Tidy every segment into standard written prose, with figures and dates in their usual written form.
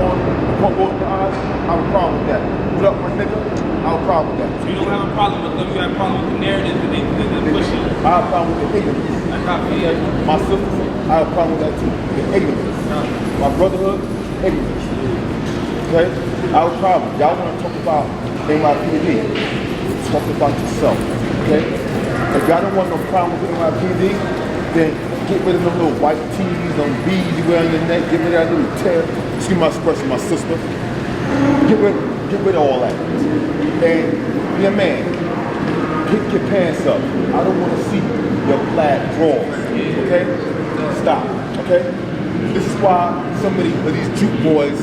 on the pump goes in the eyes, I have a problem with that. What up, my nigga? I have a problem with that. So you don't have a problem with them, you have a problem with the narrative that they pushing. I have a problem with the ignorance. Okay? My sisters, I have a problem with that too. The ignorance. My brotherhood, ignorance. Okay? I have a problem. Y'all want to talk about NYPD. Talk about yourself. Okay? If y'all don't want no problem with NYPD, then get rid of them little white tees, them beads you wear on your neck, get rid of that little tear. Excuse my expression, my sister. Get rid of all that. And be a man. Pick your pants up. I don't want to see your plaid drawers. Okay? Stop. Okay? This is why some of these juke boys,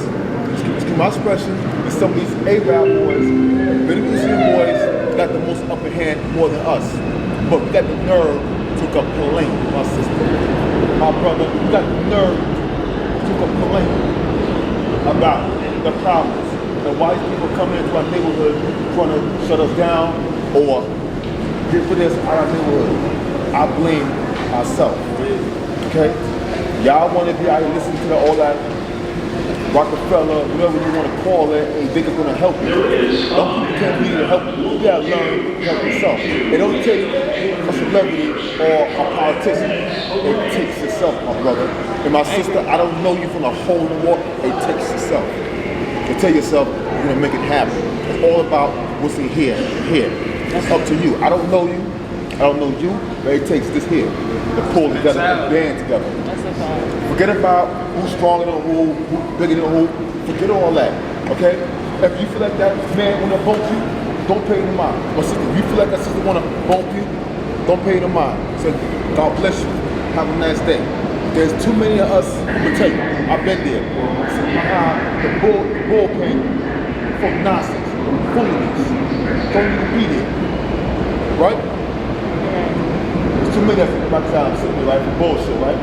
excuse my expression, and some of these Arab boys, Middle Eastern boys got the most upper hand more than us. But we got the nerve to complain, my sister. My brother, we got the nerve to complain about the problems. And why these people come into our neighborhood trying to shut us down or get rid of us out of our neighborhood. I blame ourselves. Okay? Y'all want to be out here listening to all that Rockefeller, whatever you want to call it, and think it's going to help you. Some people can't be to help you. You got to learn to help yourself. It don't take a celebrity or a politician. It takes yourself, my brother. And my sister, I don't know you from a hole in the wall. It takes yourself. To tell yourself you're going to make it happen. It's all about what's in here. It's up to you. I don't know you. I don't know you, but it takes this here to pull together, to band together. Forget about who's stronger than who bigger than who. Forget all that, okay? If you feel like that man want to bump you, don't pay no mind. My sister, if you feel like that sister want to bump you, don't pay no mind. So God bless you. Have a nice day. There's too many of us, I'm gonna tell you, I've been there. Sitting behind the bullpen for nonsense, foolishness. Don't even be there, right? There's too many of us right now sitting there, right, for bullshit, right?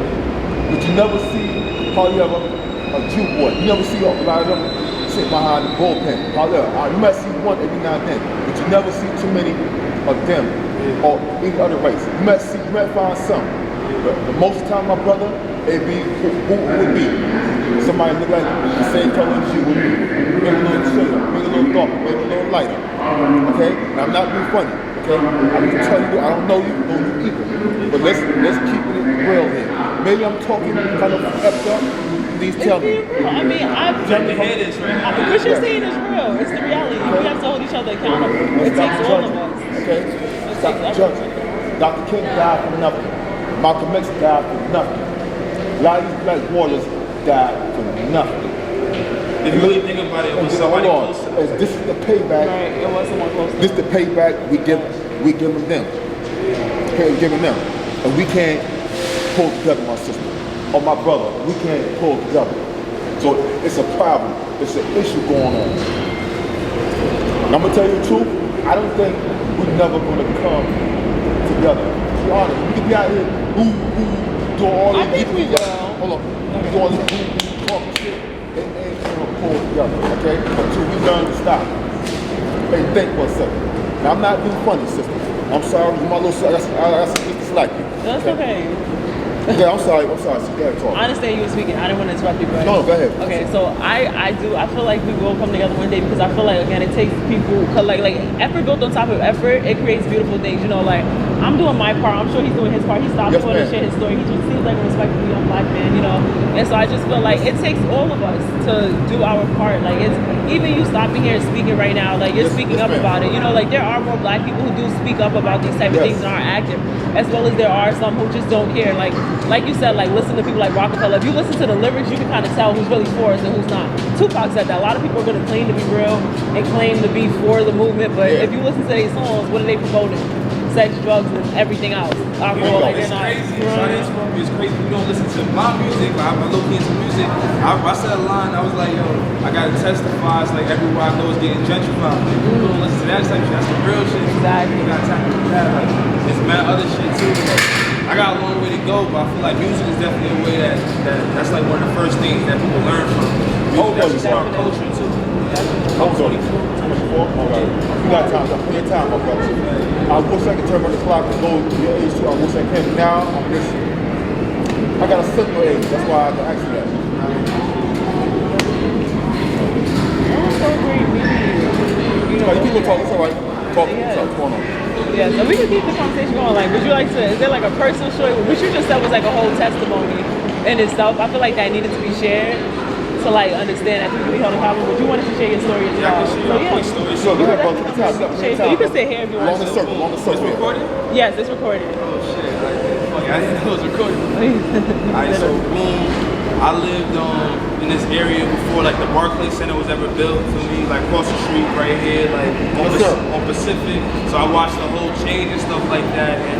But you never see hardly ever a Jew boy. You never see a lot of them sitting behind the bullpen. Hardly ever. You might see one every now and then, but you never see too many of them or any other race. You might find some. But the most time, my brother, it'd be who would be. Somebody look like the same color as you would be. Maybe a little shorter, maybe a little darker, maybe a little lighter. Okay? Now I'm not being funny. Okay? I can tell you, I don't know you either. But let's keep it real here. Maybe I'm talking kind of effed up. Please tell me. I mean, what you're saying is real. It's the reality. We have to hold each other accountable. It takes all of us. Okay? It takes everyone. Dr. King died for nothing. Malcolm X died for nothing. A lot of these black warriors died for nothing. If you really think about it, it was somebody close to them. This is the payback. Right, it was someone close to them. This is the payback we give them. Okay, we're giving them. And we can't pull together, my sister. Or my brother, we can't pull together. So it's a problem. It's an issue going on. And I'm gonna tell you the truth, I don't think we're never gonna come together. To be honest, we can be out here do all this. I think we will. Hold on. We do all this talking shit. It ain't gonna pull together, okay? Until we learn to stop. Hey, think for a second. Now I'm not being funny, sister. I'm sorry, my little sister, I dislike you. That's okay. Yeah, I'm sorry. So go ahead, talk. I understand you were speaking. I didn't want to interrupt you, but No, go ahead. Okay, so I feel like we will come together one day because I feel like, again, it takes people, like effort built on top of effort, it creates beautiful things. You know, like I'm doing my part. I'm sure he's doing his part. He stopped Yes, going to ma'am. share his story. He just seems like a respectful young black man, you know. And so I just feel like it takes all of us to do our part. Like it's even you stopping here and speaking right now, like you're speaking up ma'am. about it. You know, like there are more black people who do speak up about these type of Yes. things and are active, as well as there are some who just don't care. Like you said, like listen to people like Rockefeller. If you listen to the lyrics, you can kind of tell who's really for us and who's not. Tupac said that. A lot of people are going to claim to be real and claim to be for the movement, but if you listen to these songs, what are they promoting? Sex, drugs, and everything else. Alcohol, like they're It's not. crazy. It's crazy. We don't listen to my music. Like, I'm low key into music. I said a line. I was like, yo, I gotta testify. It's like everywhere I go is getting gentrified. Like, people don't listen to that type of shit. That's the real shit. Exactly. You gotta tap into that. Like, there's mad other shit too. Like, I got a long way to go, but I feel like music is definitely a way that's like one of the first things that people learn from. Music, that's our culture too. I'm 24. All right. You got time. Put your time, my brother. I wish I could turn back the clock and go to your age too. I wish I can. Now, I'm just, I got a similar age. That's why I have to ask you that. people talk. It's all right. Talk to Yeah. yourself. What's going on? Yeah, so we can keep the conversation going. Like, would you like to? Is there like a personal story? What you just said was like a whole testimony in itself. I feel like that needed to be shared to like understand that people be held accountable. But you wanted to share your story as Yeah, I well. can share So a quick story. So go ahead, bro. Take your time. Share your story. You can stay here if you want. Long the circle. Long the It's circle. recorded? Yes, it's recorded. Oh shit! I didn't know it was recorded. Alright, so boom, I lived in this area before like the Barclays Center was ever built for me, like across the street right here, like on Pacific. So I watched the whole change and stuff like that, and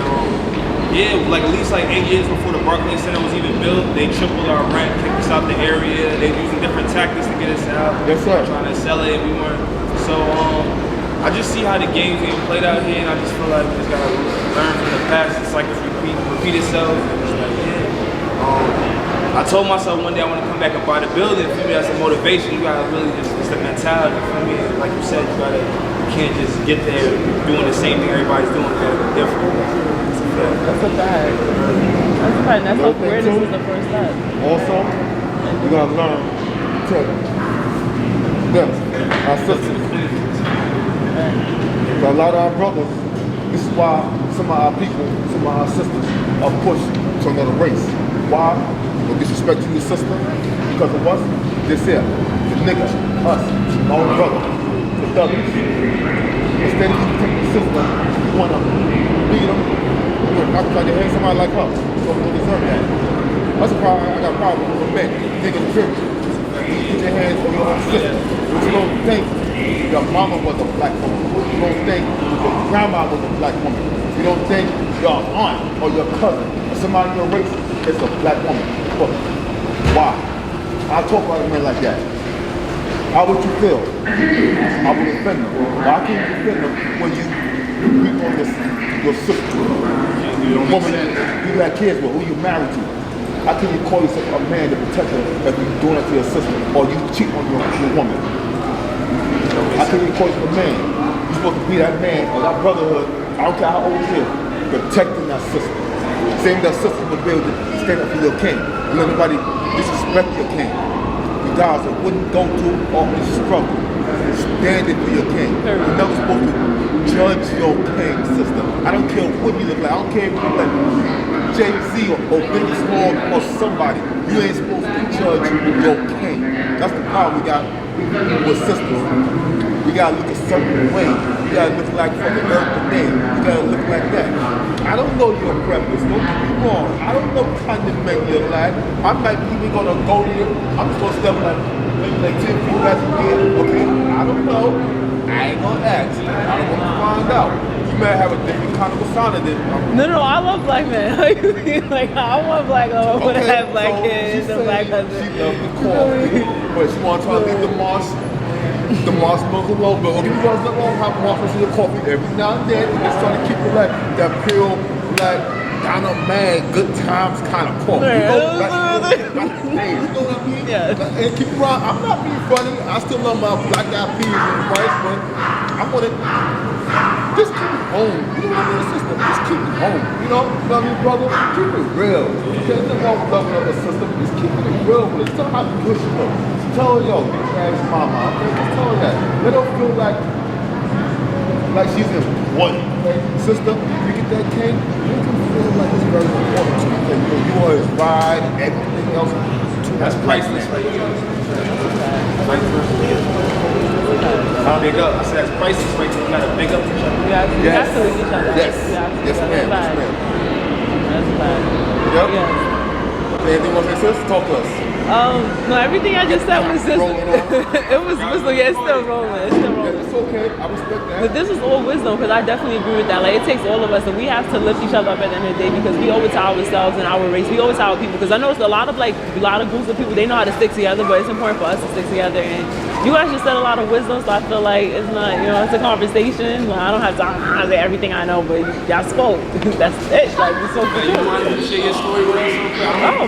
yeah, like at least like 8 years before the Barclays Center was even built, they tripled our rent, kicked us out the area. They were using different tactics to get us out. Yes, sir. Trying to sell it, and we weren't. So I just see how the game's being played out here, and I just feel like we just gotta learn from the past. It's like it's repeat itself. And it's like, yeah. I told myself one day I want to come back and buy the building. For me, that's a motivation. You gotta really it's the mentality. For me, like you said, you can't just get there doing the same thing everybody's doing. You gotta be different. That's a fact. That's a fact. That's self-awareness is the first step. Also, you gotta learn to them, our sisters. A lot of our brothers, this is why some of our people, some of our sisters are pushed to another race. Why? No disrespect to your sister. Because of us, this here, the nigga, us, my own brother, the brothers. Instead of you taking the sister, you want to beat them, you want to knock upon your head, somebody like her. So we don't deserve that. That's a problem. I got a problem with men taking the privilege. Put your hands on your own sister. But you don't think your mama was a black woman. You don't think your grandma was a black woman. You don't think your aunt or your cousin or somebody in your race is a black woman. But why? I talk about men like that. How would you feel? I would defend them. Why can't you defend them when you beat on your sister? Your woman that you got kids with, who you married to? How can you call yourself a man to protect her if you're doing it to your sister or you cheat on your woman? How can you call yourself a man? You're supposed to be that man or that brotherhood, I don't care how old he is, protecting that sister. Same that sister would be able to stand up for your king. You let nobody disrespect your king. Regardless of what you go through or what you struggle. Stand it for your king. You're never supposed to judge your king, sister. I don't care what you look like. I don't care if you look like Jay-Z or Biggie Small or somebody. You ain't supposed to judge your king. That's the problem we got with sisters. We gotta look a certain way. You gotta look like fucking Erica Day. You gotta look like that. I don't know your preference. Don't get me wrong. I don't know what kind of man you like. I might be even gonna go there. I'm just gonna step like maybe like 10 feet back from here. Okay? I don't know. I ain't gonna ask. I don't want to find out. You may have a different kind of persona than No, I love black men. Like, I want black women to have black kids and black husbands. She loves the coffee, but she wants to leave the mosque. The mosque smells alone, but okay, you guys don't want to have mosque in your coffee every now and then. Just trying to keep it like that pure, like kind of mad, good times kind of coffee. You know, like, you know what I mean? Yeah. Like, and keep it around. I'm not being funny. I still love my black eyed peas and rice, but I want to just keep it home. You know what I mean, sister? Just keep it home. You know what I mean, brother? Keep it real. There's nothing wrong with loving another sister. Just keep it real with it. Tell her how to push her. Tell her, yo, bitch ass mama. Okay, just tell her that. Let her feel like she's important. Okay? Sister, you get that cake, make her feel like it's very important to you. Like, you are his ride and everything else. That's priceless right there. Big up. I said that's priceless right there. You gotta big up each other. Yeah, you have to leave each other. Yes. Yeah, Yes, ma'am. Yes, ma'am. That's bad. Yep. Yeah. Anything want to say, sis? Talk to us. No, everything I just said was just, Rolling on. it was yeah, it's still rolling. It's still Yeah, rolling. it's okay. I respect that. But this is all wisdom, because I definitely agree with that. Like, it takes all of us, and we have to lift each other up at the end of the day, because we owe it to ourselves and our race. We owe it to our people, because I noticed a lot of groups of people, they know how to stick together, but it's important for us to stick together. And you guys just said a lot of wisdom, so I feel like it's not, it's a conversation. Like, I don't have time to say everything I know, but y'all spoke. That's it. Like, it's so You good. want to share your story with us? Oh.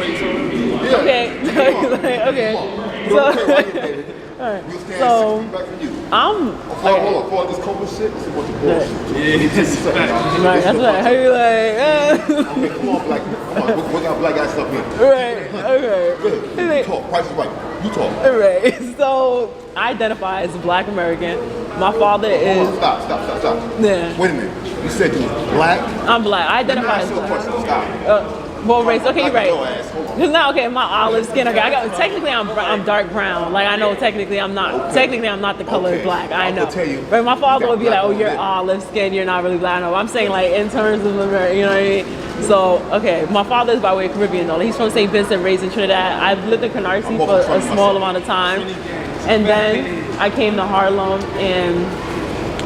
Yeah. Okay. Okay. So, So, alright. We'll stand So, 6 feet back from you. I'm Hold on. For this COVID shit, this is a bunch of bullshit. Yeah, this is fact. right. That's right. How you like? Okay, come on, black. Come on. We got black guys up here. Right. Okay. Good. Talk. Price is right. You talk. Right. So I identify as Black American. My father is. Stop. Yeah. Wait a minute. You said you was black? I'm Black. I Let me identify ask as you a Black. question. Stop. Well, race. Okay, you're Black your right. ass. Hold on. Cause now, okay, my olive skin. Okay, technically I'm dark brown. Like I know technically I'm not. Okay. Technically I'm not the color Okay. of black. I I'm know. gonna tell you, But my father you would be got like, black "Oh, you're on lip." olive skin. You're not really black." No, I'm saying like in terms of America. You know what I mean? So okay, my father is by way of Caribbean though. He's from St. Vincent, raised in Trinidad. I've lived in Canarsie I'm for hoping a for small myself. amount of time, and then I came to Harlem and.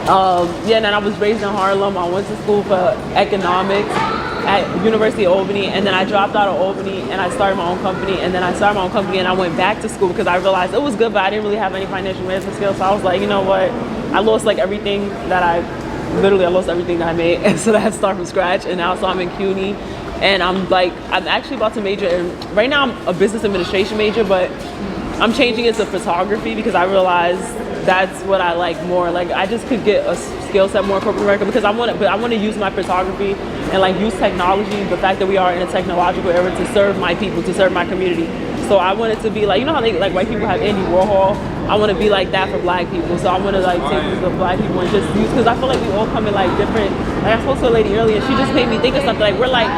Yeah, and then I was raised in Harlem. I went to school for economics at University of Albany, and then I dropped out of Albany and I started my own company. And then I started my own company and I went back to school because I realized it was good, but I didn't really have any financial management skills. So I was like, you know what? I lost like everything that I lost everything that I made, and so I had to start from scratch. And now, so I'm in CUNY, and I'm actually about to major in. Right now, I'm a business administration major, but I'm changing it to photography because I realized that's what I like more. Like I just could get a skill set more in corporate America because I want to use my photography and like use technology, the fact that we are in a technological era, to serve my people, to serve my community. So I want it to be like, you know how they like white people have Andy Warhol? I want to be like that for black people. So I want to like take the black people and just use, because I feel like we all come in like different, like I spoke to a lady earlier, she just made me think of something like we're like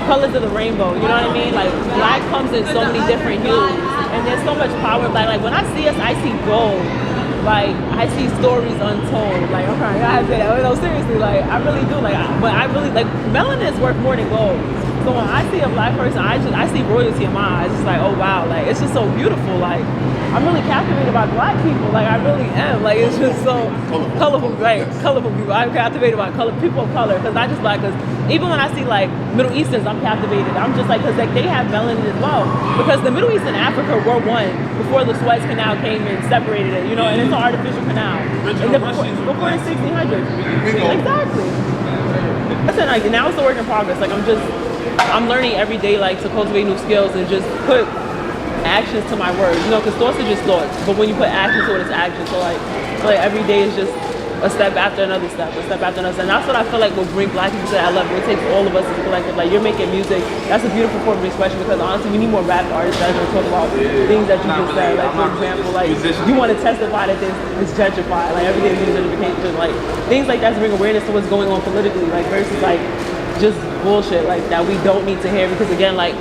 colors of the rainbow, you know what I mean? Like black comes in so many different hues and there's so much power in black. Like when I see us, I see gold. Like I see stories untold. Like I'm crying. I say that. No, seriously. Like I really do. Like, but I really like melanin is worth more than gold. So when I see a black person, I see royalty in my eyes. It's like, oh wow, like it's just so beautiful. Like I'm really captivated by black people. Like I really am. Like it's just so colorful. Right, colorful people. I'm captivated by people of color because I just like, because even when I see like Middle Easterns, I'm captivated. I'm just like, because like they have melanin as well. Because the Middle East and Africa were one before the Suez Canal came and separated it. You know, and it's an artificial canal. And before the 1600s. Exactly. Listen, like now it's a work in progress. Like I'm learning every day, like to cultivate new skills and just put actions to my words. You know, because thoughts are just thoughts, but when you put action to it, it's action. So like every day is just a step after another step, a step after another step. And that's what I feel like will bring black people to that level. It takes all of us as a collective. Like you're making music. That's a beautiful form of expression because honestly, we need more rap artists that are going to talk about things that you just said. Like for example, like you want to testify that this gentrified, like everything is gentrification, like things like that to bring awareness to what's going on politically, like versus like just bullshit like that we don't need to hear, because again, like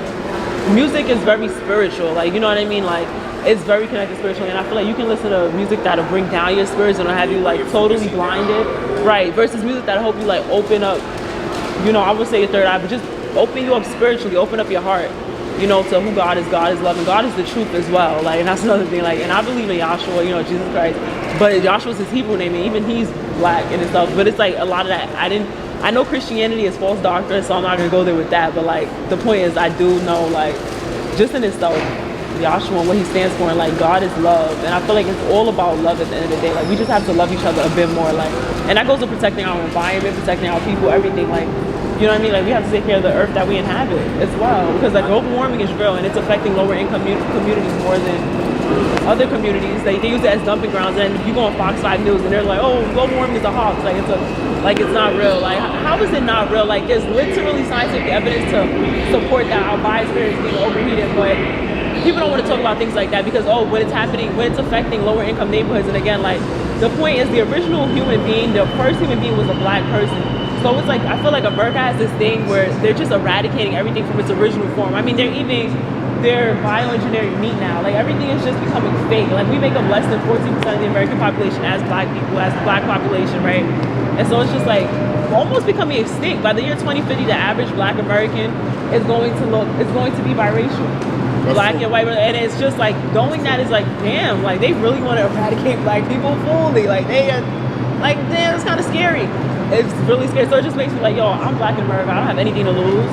music is very spiritual, like you know what I mean, like it's very connected spiritually, and I feel like you can listen to music that'll bring down your spirits and it'll have you like totally blinded, right, versus music that'll help you like open up, you know, I would say your third eye, but just open you up spiritually, open up your heart, you know, to who God is love, and God is the truth as well, like, and that's another thing, like, and I believe in Yahshua, you know, Jesus Christ, but Yahshua's his Hebrew name, and even he's black and stuff, but it's like a lot of that, I know Christianity is false doctrine, so I'm not gonna go there with that, but like, the point is, I do know, like, just in itself, Yahshua and what he stands for, and like God is love, and I feel like it's all about love at the end of the day. Like we just have to love each other a bit more, like, and that goes to protecting our environment, protecting our people, everything, like, you know what I mean, like we have to take care of the earth that we inhabit as well, because like global warming is real and it's affecting lower income communities more than other communities. They use it as dumping grounds, and you go on Fox 5 News and they're like, oh, global warming is a hoax, like it's not real. Like how is it not real? Like there's literally scientific evidence to support that our biosphere is being overheated, but people don't want to talk about things like that because, oh, when it's happening, when it's affecting lower income neighborhoods, and again, like, the point is the original human being, the first human being was a black person. So it's like, I feel like America has this thing where they're just eradicating everything from its original form. I mean, they're bioengineering meat now. Like, everything is just becoming fake. Like, we make up less than 14% of the American population as black people, as the black population, right? And so it's just like, almost becoming extinct. By the year 2050, the average black American is going to be biracial. That's black true. and white, and it's just like knowing that is like, damn, like they really want to eradicate black people fully, like they are, like damn, it's kind of scary. It's really scary. So it just makes me like, yo, I'm black in America. I don't have anything to lose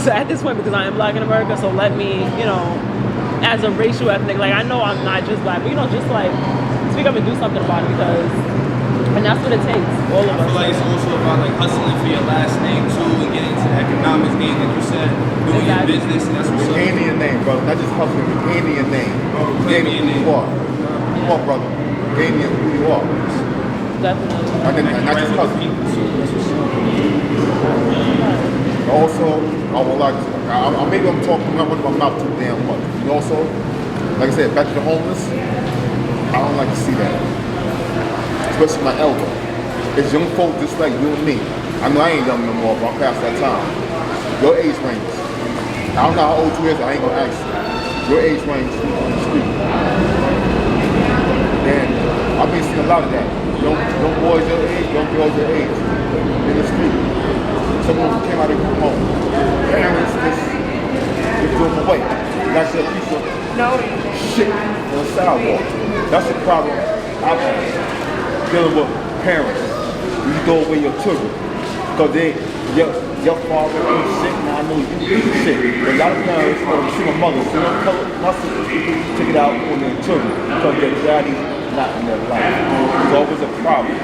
at this point because I am black in America. So let me, you know, as a racial ethnic, like I know I'm not just black, but you know, just like speak up and do something about it because, and that's what it takes, all of I feel us. like it's also about like hustling for your last name too, and getting into economics, getting, like you said, doing your Exactly. business, and that's what's up. Gaining your name, brother. Not just hustling, but gaining your name. Gaining who you are. Come on, brother. Gaining who you are. Definitely. And not just hustling. That's what's up. Also, I would like to, maybe I'm talking, I'm not running my mouth too damn much. And also, like I said, back to the homeless, I don't like to see that. Especially my elder. It's young folk just like you and me. I know I ain't young no more, but I'm past that time. Your age range. I don't know how old you is, I ain't gonna ask you. Your age range on the street. And I've been seeing a lot of that. Young boys your age, young girls your age in the street. Someone who came out of their home. Parents just threw them away. That's a piece of shit on the sidewalk. That's the problem I've had dealing with parents. You throw away your children because your father ain't sick. Now I know you ain't sick. But a lot of parents, single mothers, my sister take it out on their children because their daddy's not in their life. It's always a problem.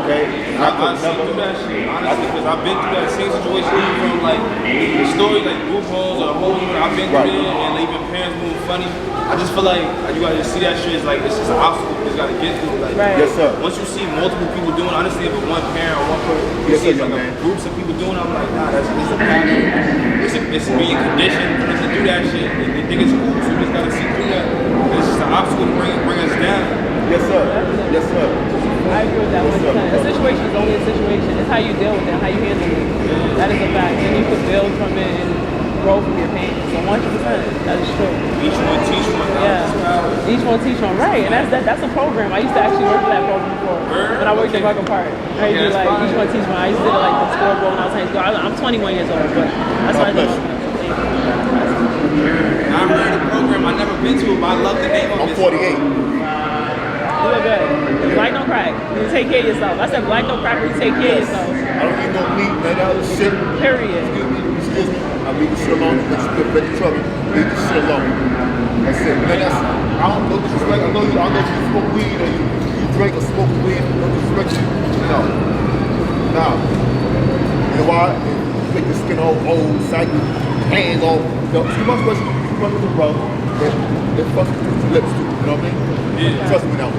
Okay? I've seen through that shit, honestly, because I've been through that same situation, even from like the story, like group homes or homes. I've been through there, and even parents moving funny. I just feel like you gotta just see that shit as like it's just an obstacle you just gotta get through. Like, yes, sir. Once you see multiple people doing, honestly, if it's one parent or one person, you see it's like groups of people doing it, I'm like, nah, it's a pattern. It's being conditioned to do that shit. They think it's cool, so you just gotta see through that. It's just an obstacle to bring us down. Yes, sir. Yes, sir. I agree with that 100%. A situation is only a situation. It's how you deal with it, how you handle it. That is a fact. And you can build from it and grow from your pain. So 100%, that is true. Each one teach one. Yeah. Each one teach one. Right. And that's a program. I used to actually work for that program before. When I worked at Rucker Park. I used to do like each one teach one. I used to do like the scoreboard when I was in high school. I'm 21 years old, but that's why I do. I heard the program. I never been to it, but I love the name of it. I'm 48. You look good. Black don't crack. You take care of yourself. I said black don't crack, you take care of yourself. I don't eat no meat, none of that other shit. Period. Excuse me. I leave the shit alone. Let's get ready trouble. Leave the shit alone. That's it. Man, I don't know disrespect. I know you smoke weed or you drink or smoke weed. No disrespect you. No. Nah. You know why? You make the skin all old, saggy, hands all. Yo, too much question. You run with the brother. They fucking lips too. You know what I mean? Yeah. Trust me now.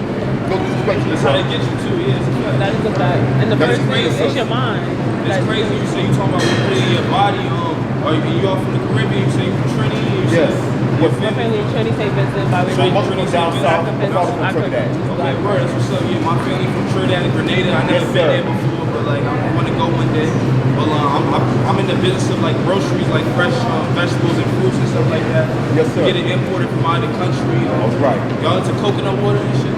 No disrespect you. That's how they get you too, yeah. That is a fact. And the first thing is crazy. it's your mind. It's crazy you say you talking about putting in your body, or you all from the Caribbean, you say you from Trinity, you say Yes. My family in Trinity, St. Vincent, by way So of most of them down south, most of them from Trinidad. Okay, word, that's what's up. Yeah, my family from Trinidad and Grenada. I never been there before, but like I want to go one day. But I'm in the business of like groceries, like fresh vegetables and fruits and stuff like that. Yes, sir. Get it imported from out of the country. That's right. Y'all into coconut water and shit?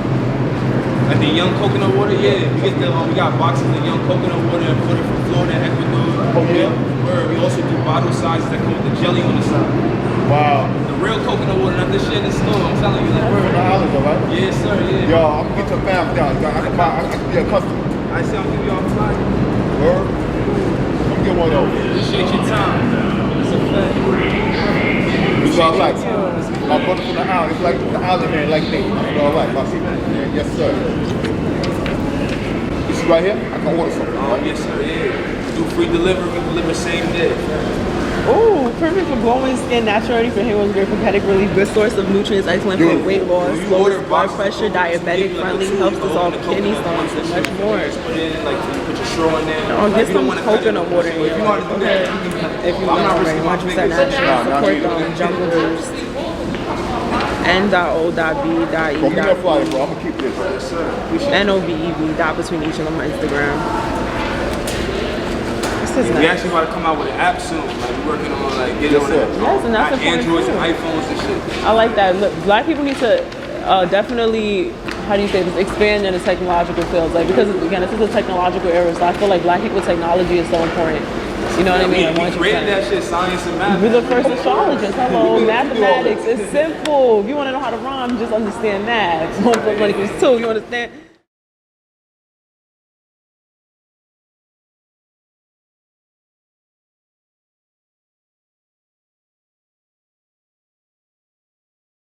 Like the young coconut water, yeah. We got boxes of young coconut water imported from Florida and Ecuador. Oh, yeah? Word. We also do bottle sizes that come with the jelly on the side. Wow. The real coconut water, not this shit in the store. I'm telling you that. We're in the islands, all right? Yes, sir. Yeah. Yo, I'm gonna get your fam down. I can be a customer. I see I'm giving y'all a flyer. Word? Come get one of those. Appreciate your time. It's a fact. It's all right. My brother from the island, it's like the island man like me. It's all right. My people. Yes, sir. You see right here? I can order something. Yes, sir. Yeah. Do free delivery. We deliver same day. Ooh, perfect for glowing skin, natural ready for hair was great for headache relief, good source of nutrients, excellent for weight loss, lowers blood pressure, diabetic friendly, helps dissolve kidney stones, and much more. Put in, like, put your straw in there. Oh, get some coconut water in your life. Okay. If you want to 100% natural, support them, Jungle Boost. N.O.B.E.E. Go get that flyer, bro. I'm gonna keep this. Yes, sir. N.O.B.E.V. dot between each of them on Instagram. We actually about to come out with an app soon. Like we're working on like getting on it. Yes, and that's Androids too. and iPhones and shit. I like that. Look, black people need to definitely, how do you say this, expand in the technological fields. Like because again, this is a technological era, so I feel like black people technology is so important. You know what I mean? We created that shit, science and math. We're the first astrologers. Hello, mathematics. It's simple. If you want to know how to rhyme, just understand math. 1 + 1 = 2. You understand?